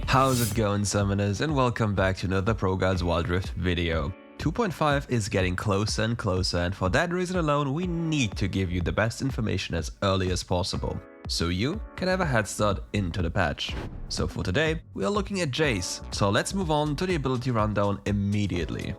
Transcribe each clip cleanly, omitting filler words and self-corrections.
How's it going, summoners, and welcome back to another ProGuides Wild Rift video. 2.5 is getting closer and closer, and for that reason alone we need to give you the best information as early as possible, so you can have a head start into the patch. So for today we are looking at JAYCE, so let's move on to the ability rundown immediately.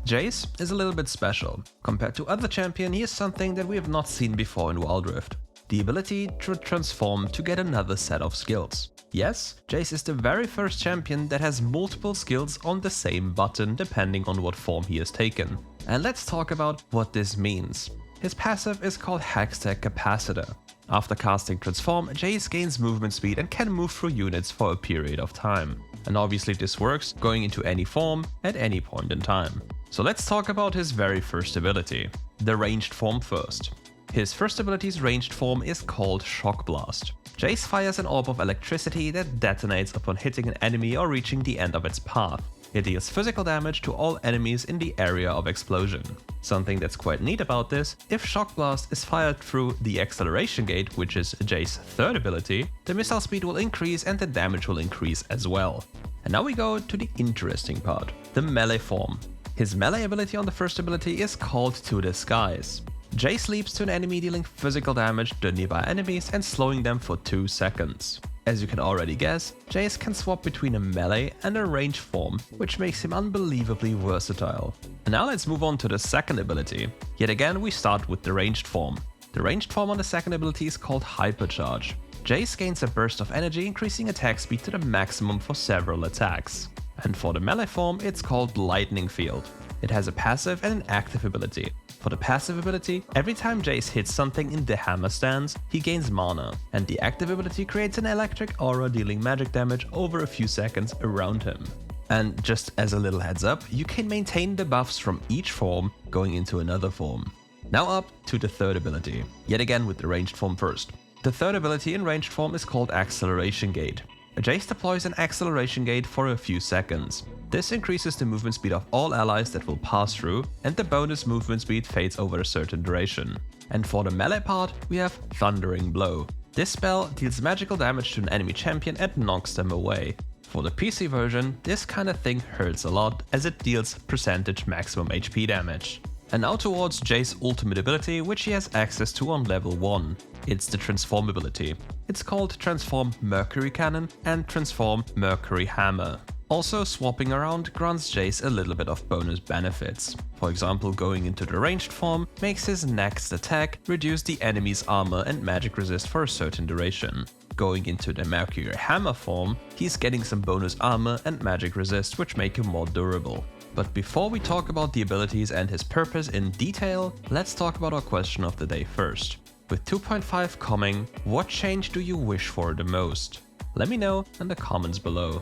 JAYCE is a little bit special. Compared to other champion, he is something that we have not seen before in Wild Rift. The ability to transform to get another set of skills. Yes, JAYCE is the very first champion that has multiple skills on the same button depending on what form he has taken. And let's talk about what this means. His passive is called P-HEXTECH CAPACITOR. After casting Transform, JAYCE gains movement speed and can move through units for a period of time. And obviously this works going into any form at any point in time. So let's talk about his very first ability, the ranged form first. His first ability's ranged form is called Shock Blast. JAYCE fires an orb of electricity that detonates upon hitting an enemy or reaching the end of its path. It deals physical damage to all enemies in the area of explosion. Something that's quite neat about this, if Shock Blast is fired through the acceleration gate, which is JAYCE's third ability, the missile speed will increase and the damage will increase as well. And now we go to the interesting part, the melee form. His melee ability on the first ability is called To the Skies. JAYCE leaps to an enemy dealing physical damage to nearby enemies and slowing them for 2 seconds. As you can already guess, JAYCE can swap between a melee and a ranged form, which makes him unbelievably versatile. And now let's move on to the second ability. Yet again we start with the ranged form. The ranged form on the second ability is called Hypercharge. JAYCE gains a burst of energy, increasing attack speed to the maximum for several attacks. And for the melee form it's called Lightning Field. It has a passive and an active ability. For the passive ability, every time JAYCE hits something in the hammer stance, he gains mana, and the active ability creates an electric aura dealing magic damage over a few seconds around him. And just as a little heads up, you can maintain the buffs from each form going into another form. Now up to the third ability, yet again with the ranged form first. The third ability in ranged form is called Acceleration Gate. JAYCE deploys an acceleration gate for a few seconds. This increases the movement speed of all allies that will pass through, and the bonus movement speed fades over a certain duration. And for the melee part, we have Thundering Blow. This spell deals magical damage to an enemy champion and knocks them away. For the PC version, this kind of thing hurts a lot as it deals percentage maximum HP damage. And now towards JAYCE's ultimate ability, which he has access to on level 1. It's the Transform ability. It's called Transform Mercury Cannon and Transform Mercury Hammer. Also, swapping around grants JAYCE a little bit of bonus benefits. For example, going into the ranged form makes his next attack reduce the enemy's armor and magic resist for a certain duration. Going into the Mercury Hammer form, he's getting some bonus armor and magic resist which make him more durable. But before we talk about the abilities and his purpose in detail, let's talk about our question of the day first. With 2.5 coming, what change do you wish for the most? Let me know in the comments below.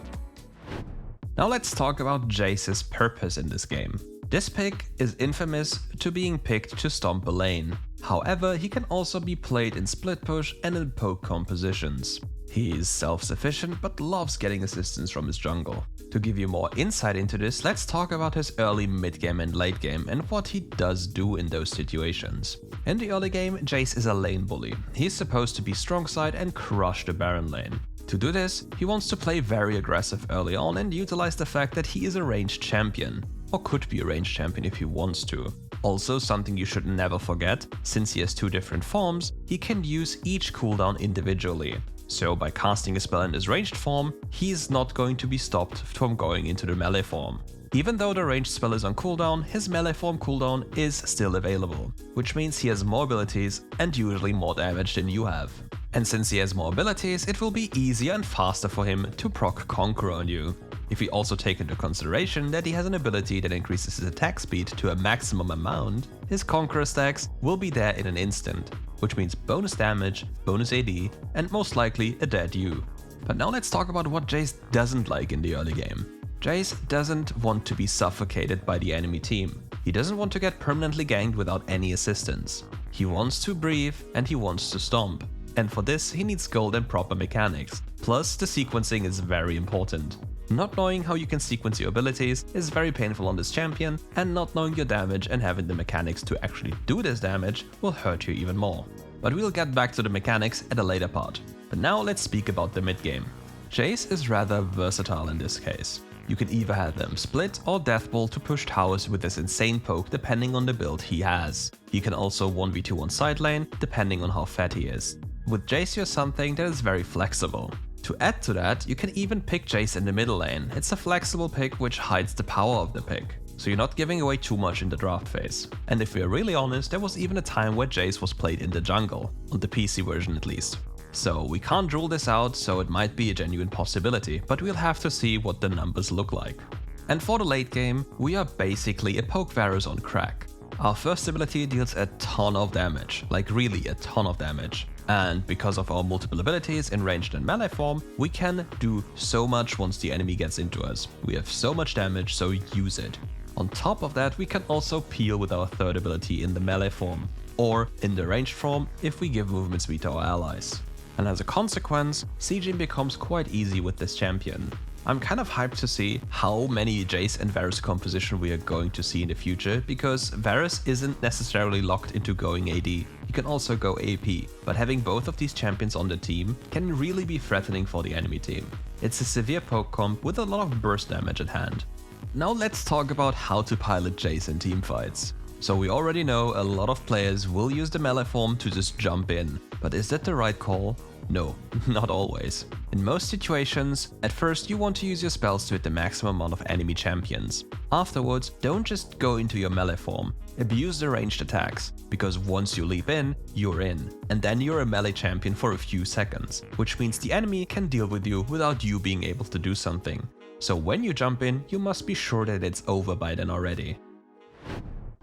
Now let's talk about JAYCE's purpose in this game. This pick is infamous to being picked to stomp a lane. However, he can also be played in split push and in poke compositions. He is self-sufficient but loves getting assistance from his jungle. To give you more insight into this, let's talk about his early, mid-game and late game and what he does do in those situations. In the early game, JAYCE is a lane bully. He's supposed to be strong side and crush the Baron lane. To do this, he wants to play very aggressive early on and utilize the fact that he is a ranged champion. Or could be a ranged champion if he wants to. Also, something you should never forget, since he has 2 different forms, he can use each cooldown individually. So by casting a spell in his ranged form, he is not going to be stopped from going into the melee form. Even though the ranged spell is on cooldown, his melee form cooldown is still available, which means he has more abilities and usually more damage than you have. And since he has more abilities, it will be easier and faster for him to proc Conqueror on you. If we also take into consideration that he has an ability that increases his attack speed to a maximum amount, his Conqueror stacks will be there in an instant, which means bonus damage, bonus AD, and most likely a dead you. But now let's talk about what JAYCE doesn't like in the early game. JAYCE doesn't want to be suffocated by the enemy team. He doesn't want to get permanently ganked without any assistance. He wants to breathe and he wants to stomp. And for this he needs gold and proper mechanics. Plus the sequencing is very important. Not knowing how you can sequence your abilities is very painful on this champion, and not knowing your damage and having the mechanics to actually do this damage will hurt you even more. But we'll get back to the mechanics at a later part. But now let's speak about the mid game. JAYCE is rather versatile in this case. You can either have them split or deathball to push towers with this insane poke depending on the build he has. He can also 1v2 on side lane depending on how fat he is. With JAYCE you're something that is very flexible. To add to that, you can even pick JAYCE in the middle lane. It's a flexible pick which hides the power of the pick, so you're not giving away too much in the draft phase. And if we're really honest, there was even a time where JAYCE was played in the jungle, on the PC version at least. So we can't rule this out, so it might be a genuine possibility, but we'll have to see what the numbers look like. And for the late game, we are basically a poke Varus on crack. Our first ability deals a ton of damage, like really a ton of damage. And because of our multiple abilities in ranged and melee form, we can do so much once the enemy gets into us. We have so much damage, so use it. On top of that, we can also peel with our third ability in the melee form, or in the ranged form if we give movement speed to our allies. And as a consequence, sieging becomes quite easy with this champion. I'm kind of hyped to see how many JAYCE and Varus composition we are going to see in the future, because Varus isn't necessarily locked into going AD. He can also go AP, but having both of these champions on the team can really be threatening for the enemy team. It's a severe poke comp with a lot of burst damage at hand. Now let's talk about how to pilot JAYCE in teamfights. So we already know a lot of players will use the melee form to just jump in, but is that the right call? No, not always. In most situations, at first you want to use your spells to hit the maximum amount of enemy champions. Afterwards, don't just go into your melee form. Abuse the ranged attacks, because once you leap in, you're in. And then you're a melee champion for a few seconds, which means the enemy can deal with you without you being able to do something. So when you jump in, you must be sure that it's over by then already.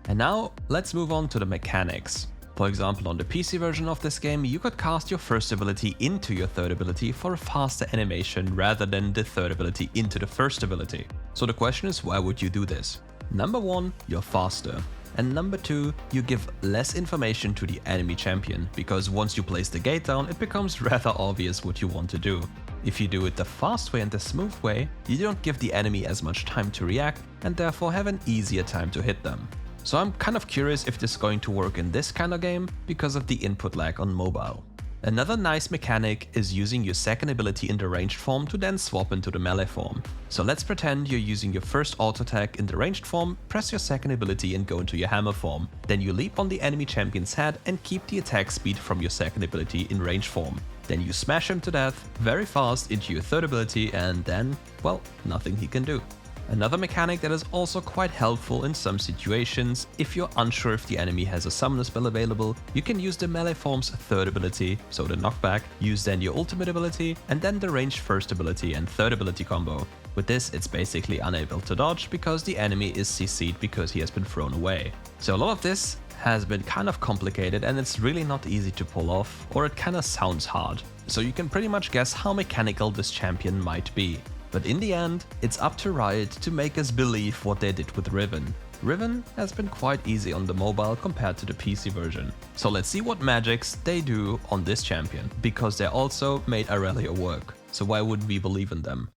And now, let's move on to the mechanics. For example, on the PC version of this game, you could cast your first ability into your third ability for a faster animation rather than the third ability into the first ability. So the question is, why would you do this? Number 1, you're faster. And number 2, you give less information to the enemy champion, because once you place the gate down, it becomes rather obvious what you want to do. If you do it the fast way and the smooth way, you don't give the enemy as much time to react and therefore have an easier time to hit them. So I'm kind of curious if this is going to work in this kind of game because of the input lag on mobile. Another nice mechanic is using your second ability in the ranged form to then swap into the melee form. So let's pretend you're using your first auto attack in the ranged form, press your second ability and go into your hammer form. Then you leap on the enemy champion's head and keep the attack speed from your second ability in ranged form. Then you smash him to death very fast into your third ability and then, well, nothing he can do. Another mechanic that is also quite helpful in some situations, if you're unsure if the enemy has a summoner spell available, you can use the melee form's third ability, so the knockback, use then your ultimate ability, and then the ranged first ability and third ability combo. With this, it's basically unable to dodge because the enemy is CC'd because he has been thrown away. So a lot of this has been kind of complicated and it's really not easy to pull off, or it kinda sounds hard. So you can pretty much guess how mechanical this champion might be. But in the end, it's up to Riot to make us believe what they did with Riven. Riven has been quite easy on the mobile compared to the PC version. So let's see what magics they do on this champion, because they also made Aurelia work. So why would we believe in them?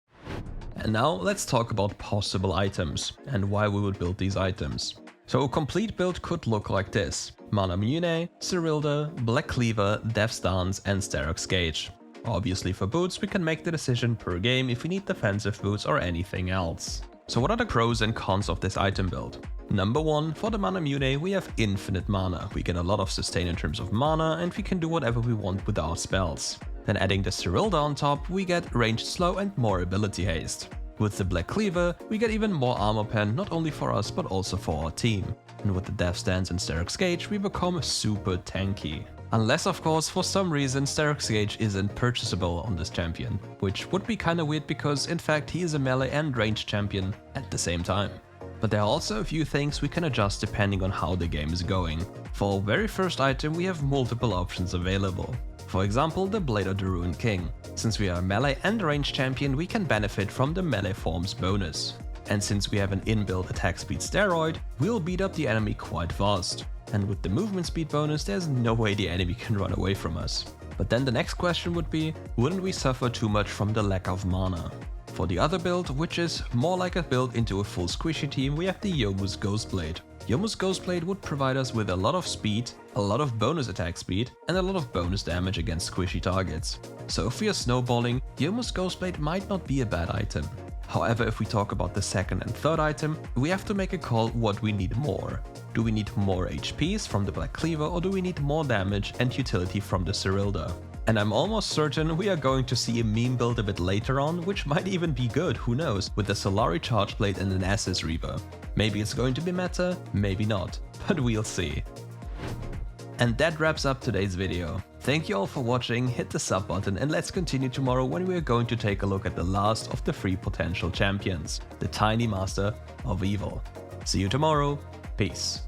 And now let's talk about possible items and why we would build these items. So a complete build could look like this: Mana Mune, Cyrilda, Black Cleaver, Death's Dance and Sterak's Gage. Obviously for boots we can make the decision per game if we need defensive boots or anything else. So what are the pros and cons of this item build? Number 1, for the Mana Mune we have infinite mana. We get a lot of sustain in terms of mana and we can do whatever we want with our spells. Then adding the Cyrilda on top, we get ranged slow and more ability haste. With the Black Cleaver, we get even more armor pen, not only for us but also for our team. And with the Death's Dance and Sterak's Gage, we become super tanky. Unless of course for some reason Sterak's Gage isn't purchasable on this champion, which would be kinda weird because in fact he is a melee and ranged champion at the same time. But there are also a few things we can adjust depending on how the game is going. For our very first item we have multiple options available. For example, the Blade of the Ruined King. Since we are a melee and ranged champion, we can benefit from the melee form's bonus. And since we have an inbuilt attack speed steroid, we'll beat up the enemy quite fast. And with the movement speed bonus, there's no way the enemy can run away from us. But then the next question would be, wouldn't we suffer too much from the lack of mana? For the other build, which is more like a build into a full squishy team, we have the Youmuu's Ghostblade. Youmuu's Ghostblade would provide us with a lot of speed, a lot of bonus attack speed, and a lot of bonus damage against squishy targets. So if we are snowballing, Youmuu's Ghostblade might not be a bad item. However, if we talk about the second and third item, we have to make a call what we need more. Do we need more HPs from the Black Cleaver, or do we need more damage and utility from the Cyrilda? And I'm almost certain we are going to see a meme build a bit later on, which might even be good, who knows, with the Solari Charge Blade and an Essus Reaver. Maybe it's going to be meta, maybe not, but we'll see. And that wraps up today's video. Thank you all for watching, hit the sub button, and let's continue tomorrow when we are going to take a look at the last of the 3 potential champions, the Tiny Master of Evil. See you tomorrow, peace.